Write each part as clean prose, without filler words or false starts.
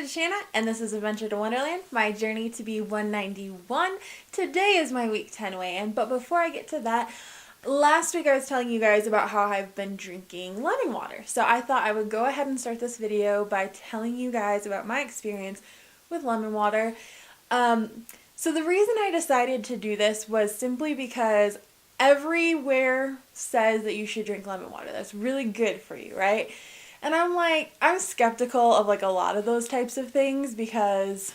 is Shanna, and this is Adventure to Wonderland, my journey to be 191. Today is my week 10 weigh-in, but before I get to that, last week I was telling you guys about how I've been drinking lemon water. So I thought I would go ahead and start this video by telling you guys about my experience with lemon water. So the reason I decided to do this was simply because everywhere says that you should drink lemon water. That's really good for you, right? And I'm skeptical of like a lot of those types of things because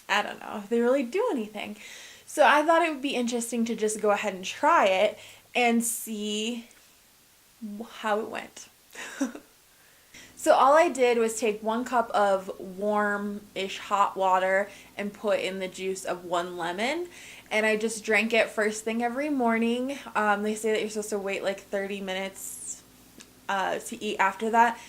I don't know if they really do anything. So I thought it would be interesting to just go ahead and try it and see how it went. So all I did was take 1 cup of warm-ish hot water and put in the juice of 1 lemon. And I just drank it first thing every morning. They say that you're supposed to wait like 30 minutes to eat after that.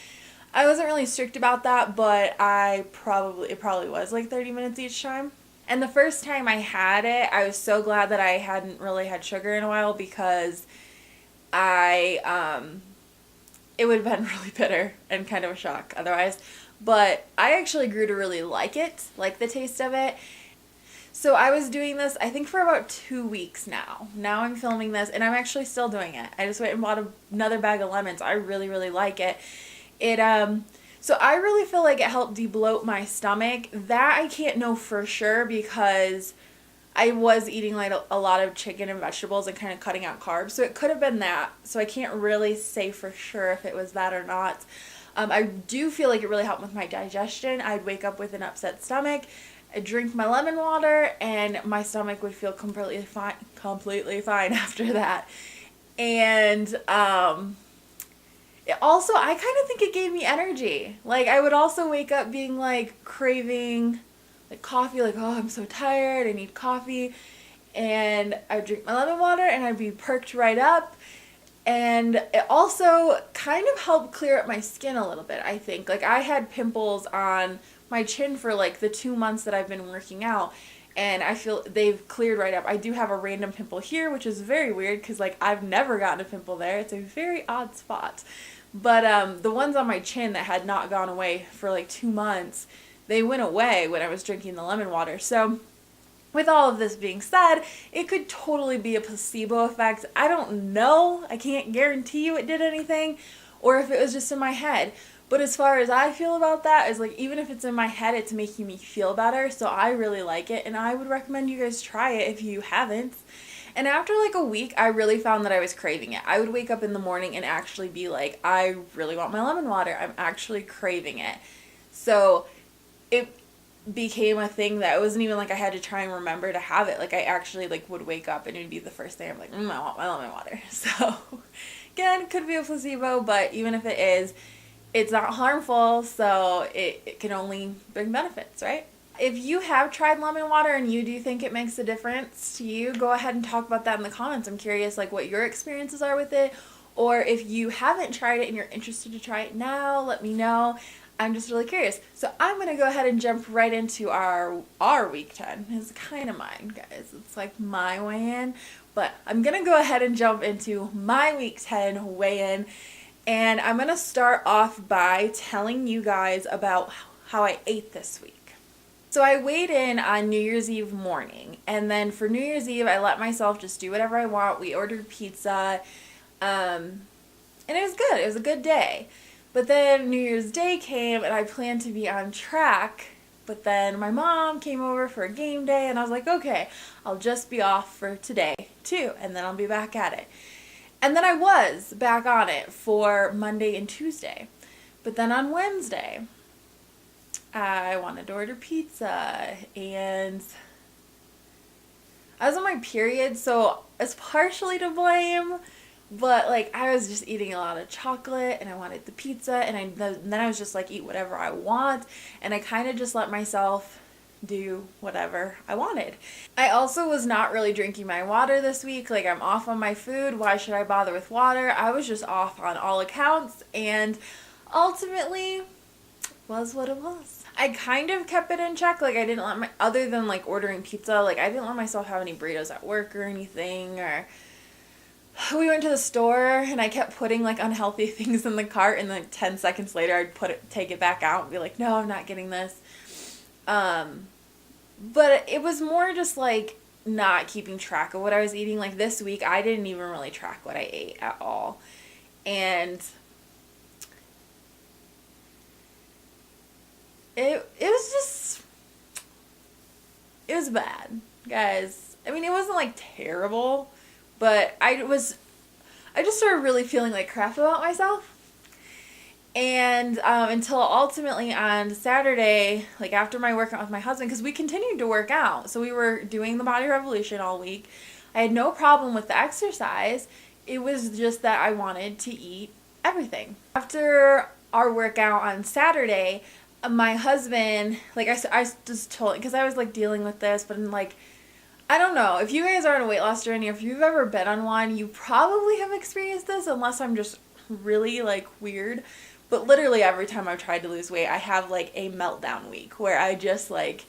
I wasn't really strict about that, but it probably was like 30 minutes each time. And the first time I had it, I was so glad that I hadn't really had sugar in a while because it would have been really bitter and kind of a shock otherwise. But I actually grew to really like the taste of it. So I was doing this, I think, for about 2 weeks now. Now I'm filming this, and I'm actually still doing it. I just went and bought another bag of lemons. I really, really like it. So I really feel like it helped de-bloat my stomach. That I can't know for sure because I was eating like a lot of chicken and vegetables and kind of cutting out carbs. So it could have been that. So I can't really say for sure if it was that or not. I do feel like it really helped with my digestion. I'd wake up with an upset stomach. I'd drink my lemon water and my stomach would feel completely fine after that. And also, I kind of think it gave me energy. Like, I would also wake up being like craving like coffee, like, oh, I'm so tired, I need coffee. And I'd drink my lemon water and I'd be perked right up. And it also kind of helped clear up my skin a little bit, I think. Like, I had pimples on my chin for like the 2 months that I've been working out, and I feel they've cleared right up. I do have a random pimple here, which is very weird because like I've never gotten a pimple there. It's a very odd spot. But the ones on my chin that had not gone away for like 2 months, they went away when I was drinking the lemon water. So with all of this being said, it could totally be a placebo effect. I don't know. I can't guarantee you it did anything, or if it was just in my head. But as far as I feel about that is like, even if it's in my head, it's making me feel better. So I really like it, and I would recommend you guys try it if you haven't. And after like a week, I really found that I was craving it. I would wake up in the morning and actually be like, I really want my lemon water. I'm actually craving it. So it became a thing that it wasn't even like I had to try and remember to have it. Like, I actually like would wake up and it would be the first thing I'm like, I want my lemon water. So again, it could be a placebo, but even if it is, it's not harmful, so it can only bring benefits, right? If you have tried lemon water and you do think it makes a difference to you, go ahead and talk about that in the comments. I'm curious like what your experiences are with it, or if you haven't tried it and you're interested to try it now, let me know. I'm just really curious. So I'm going to go ahead and jump right into our week 10. It's kind of mine, guys. It's like my weigh-in, but I'm going to go ahead and jump into my week 10 weigh-in. And I'm going to start off by telling you guys about how I ate this week. So I weighed in on New Year's Eve morning, and then for New Year's Eve I let myself just do whatever I want. We ordered pizza, and it was good. It was a good day. But then New Year's Day came, and I planned to be on track, but then my mom came over for a game day, and I was like, okay, I'll just be off for today too, and then I'll be back at it. And then I was back on it for Monday and Tuesday. But then on Wednesday, I wanted to order pizza, and I was on my period, so it's partially to blame, but like I was just eating a lot of chocolate, and I wanted the pizza, and then I was just like, eat whatever I want, and I kind of just let myself do whatever I wanted. I also was not really drinking my water this week. Like, I'm off on my food. Why should I bother with water? I was just off on all accounts, and ultimately was what it was. I kind of kept it in check. Like, I didn't let other than like ordering pizza, like I didn't let myself have any burritos at work or anything, or we went to the store and I kept putting like unhealthy things in the cart, and then 10 seconds later I'd take it back out and be like, no, I'm not getting this. But it was more just like not keeping track of what I was eating. Like this week, I didn't even really track what I ate at all. And it was bad, guys. I mean, it wasn't like terrible, but I just started really feeling like crap about myself. And until ultimately on Saturday, like after my workout with my husband, because we continued to work out. So we were doing the Body Revolution all week. I had no problem with the exercise. It was just that I wanted to eat everything. After our workout on Saturday, my husband, like I just told, because I was like dealing with this, but I'm like, I don't know, if you guys are on a weight loss journey, if you've ever been on one, you probably have experienced this, unless I'm just really like weird. But literally every time I've tried to lose weight, I have like a meltdown week where I just like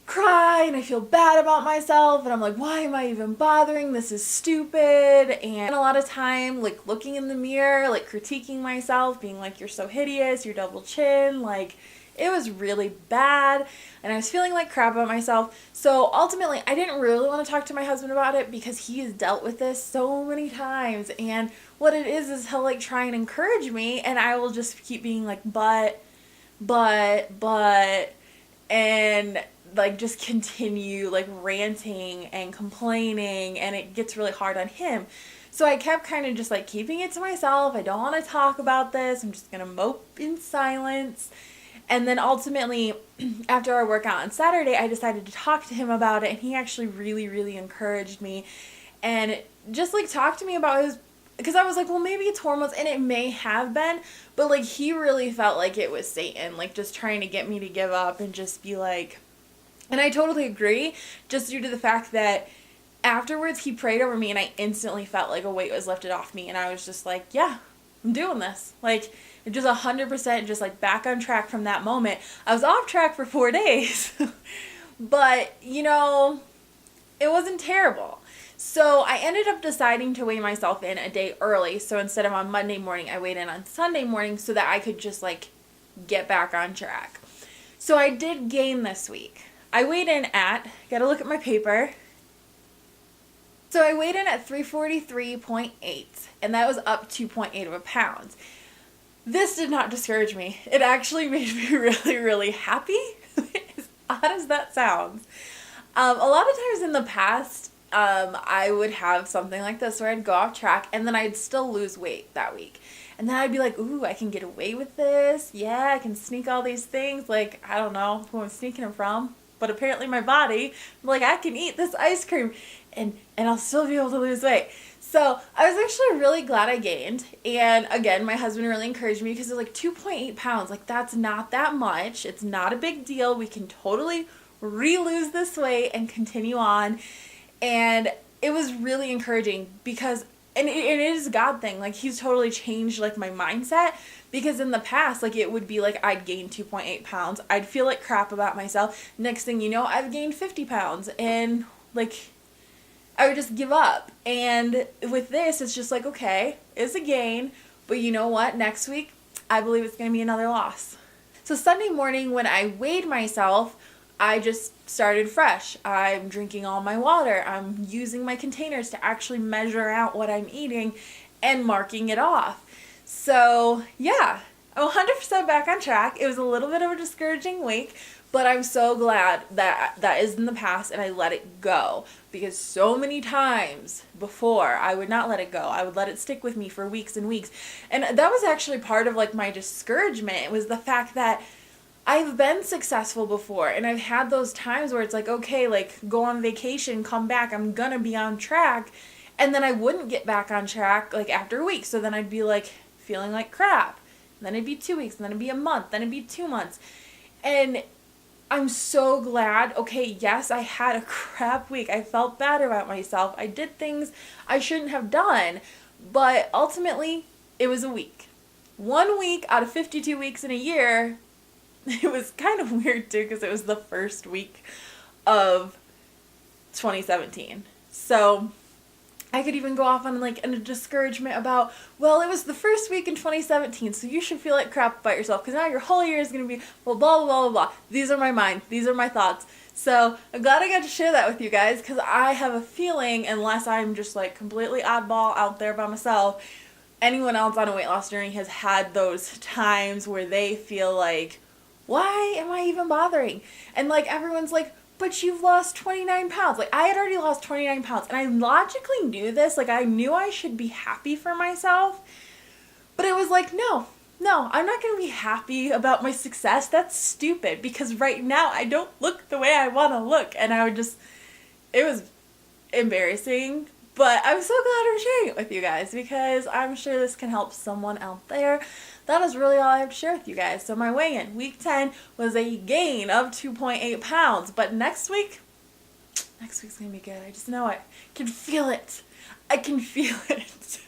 cry and I feel bad about myself and I'm like, why am I even bothering? This is stupid. And a lot of time like looking in the mirror, like critiquing myself, being like, you're so hideous, you're double chin, like it was really bad and I was feeling like crap about myself. So ultimately I didn't really want to talk to my husband about it because he has dealt with this so many times, and what it is he'll like try and encourage me and I will just keep being like but and like just continue like ranting and complaining, and it gets really hard on him. So I kept kind of just like keeping it to myself. I don't want to talk about this. I'm just going to mope in silence. And then ultimately, after our workout on Saturday, I decided to talk to him about it, and he actually really, really encouraged me and just like talked to me about his, because I was like, well, maybe it's hormones, and it may have been, but like he really felt like it was Satan, like just trying to get me to give up and just be like, and I totally agree, just due to the fact that afterwards he prayed over me and I instantly felt like a weight was lifted off me, and I was just like, yeah, I'm doing this. Like, just 100% just like back on track from that moment. I was off track for 4 days, but you know, it wasn't terrible. So I ended up deciding to weigh myself in a day early. So instead of on Monday morning, I weighed in on Sunday morning so that I could just like get back on track. So I did gain this week. I weighed in at, gotta look at my paper. So I weighed in at 343.8, and that was up 2.8 of a pound. This did not discourage me. It actually made me really, really happy, as odd as that sounds. A lot of times in the past, I would have something like this where I'd go off track and then I'd still lose weight that week. And then I'd be like, ooh, I can get away with this. Yeah, I can sneak all these things. Like, I don't know who I'm sneaking them from, but apparently my body, like, I can eat this ice cream and I'll still be able to lose weight. So I was actually really glad I gained. And again, my husband really encouraged me because it's like 2.8 pounds. Like, that's not that much. It's not a big deal. We can totally re-lose this weight and continue on. And it was really encouraging because, and it is a God thing. Like, he's totally changed like my mindset, because in the past, like, it would be like I'd gain 2.8 pounds. I'd feel like crap about myself. Next thing you know, I've gained 50 pounds and like I would just give up. And with this, it's just like, okay, it's a gain, but you know what? Next week, I believe it's going to be another loss. So Sunday morning when I weighed myself, I just started fresh. I'm drinking all my water. I'm using my containers to actually measure out what I'm eating and marking it off. So yeah, I'm 100% back on track. It was a little bit of a discouraging week, but I'm so glad that that is in the past and I let it go, because so many times before I would not let it go. I would let it stick with me for weeks and weeks. And that was actually part of like my discouragement. It was the fact that I've been successful before and I've had those times where it's like, okay, like go on vacation, come back, I'm gonna be on track. And then I wouldn't get back on track like after a week. So then I'd be like feeling like crap. And then it'd be 2 weeks, and then it'd be a month, then it'd be 2 months. And I'm so glad, okay, yes, I had a crap week. I felt bad about myself. I did things I shouldn't have done. But ultimately, it was a week. 1 week out of 52 weeks in a year. It was kind of weird too, because it was the first week of 2017. So I could even go off on like a discouragement about, well, it was the first week in 2017, so you should feel like crap about yourself because now your whole year is going to be, well, blah, blah, blah, blah. These are my mind. These are my thoughts. So I'm glad I got to share that with you guys because I have a feeling, unless I'm just like completely oddball out there by myself, anyone else on a weight loss journey has had those times where they feel like, why am I even bothering? And like everyone's like, but you've lost 29 pounds. Like, I had already lost 29 pounds, and I logically knew this. Like, I knew I should be happy for myself, but it was like, no, I'm not going to be happy about my success. That's stupid, because right now I don't look the way I want to look, and it was embarrassing, but I'm so glad I'm sharing it with you guys, because I'm sure this can help someone out there. That is really all I have to share with you guys. So my weigh-in, week 10, was a gain of 2.8 pounds. But next week's going to be good. I just know it. I can feel it. I can feel it.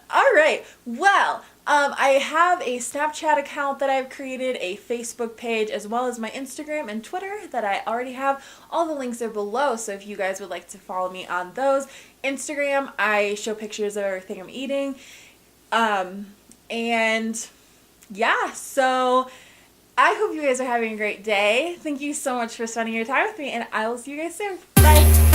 All right. Well, I have a Snapchat account that I've created, a Facebook page, as well as my Instagram and Twitter that I already have. All the links are below, so if you guys would like to follow me on those. Instagram, I show pictures of everything I'm eating. And yeah, so I hope you guys are having a great day. Thank you so much for spending your time with me, and I will see you guys soon. Bye.